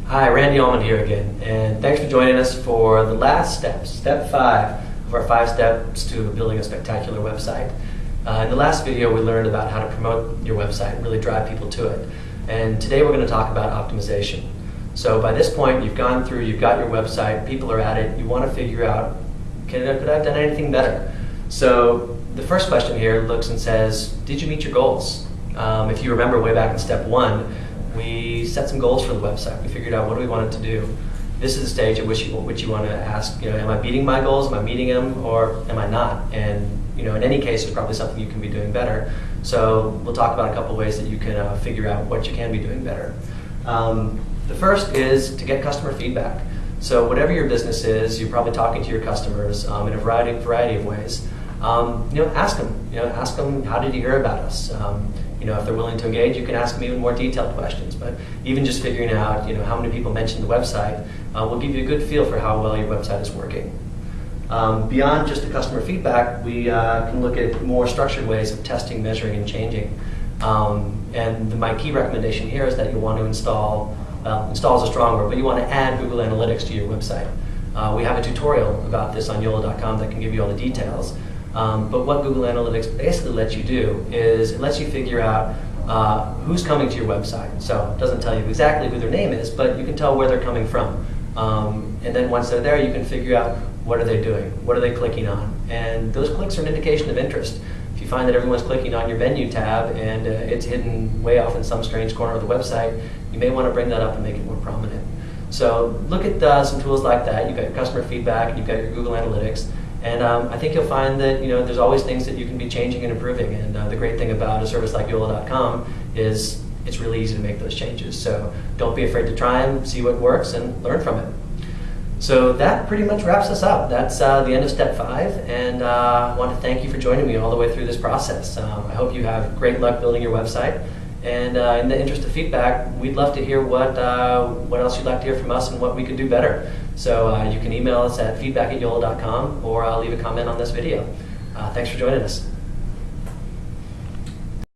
Hi, Randy Allman here again, and thanks for joining us for the last step, step 5 of our 5 steps to building a spectacular website. In the last video we learned about how to promote your website and really drive people to it. And today we're going to talk about optimization. So by this point you've gone through, you've got your website, people are at it, you want to figure out, could I have done anything better? So the first question here looks and says, did you meet your goals? If you remember way back in step 1, we set some goals for the website. We figured out what do we want it to do. This is the stage at which you want to ask, am I beating my goals? Am I meeting them, or am I not? And in any case, there's probably something you can be doing better. So we'll talk about a couple ways that you can figure out what you can be doing better. The first is to get customer feedback. So whatever your business is, you're probably talking to your customers in a variety of ways. Ask them. Ask them, how did you hear about us? If they're willing to engage, you can ask them even more detailed questions. But even just figuring out, how many people mentioned the website will give you a good feel for how well your website is working. Beyond just the customer feedback, we can look at more structured ways of testing, measuring, and changing. My key recommendation here is that you want to install is a strong word, but you want to add Google Analytics to your website. We have a tutorial about this on yola.com that can give you all the details. But what Google Analytics basically lets you do is it lets you figure out who's coming to your website. So it doesn't tell you exactly who their name is, but you can tell where they're coming from. And then once they're there, you can figure out what are they doing, what are they clicking on. And those clicks are an indication of interest. If you find that everyone's clicking on your menu tab and it's hidden way off in some strange corner of the website, you may want to bring that up and make it more prominent. So look at some tools like that. You've got your customer feedback, and you've got your Google Analytics. And I think you'll find that there's always things that you can be changing and improving. And the great thing about a service like yola.com is it's really easy to make those changes. So don't be afraid to try them, see what works, and learn from it. So that pretty much wraps us up. That's the end of step 5. And I want to thank you for joining me all the way through this process. I hope you have great luck building your website. And in the interest of feedback, we'd love to hear what else you'd like to hear from us and what we could do better. So you can email us at feedback@yola.com or leave a comment on this video. Thanks for joining us.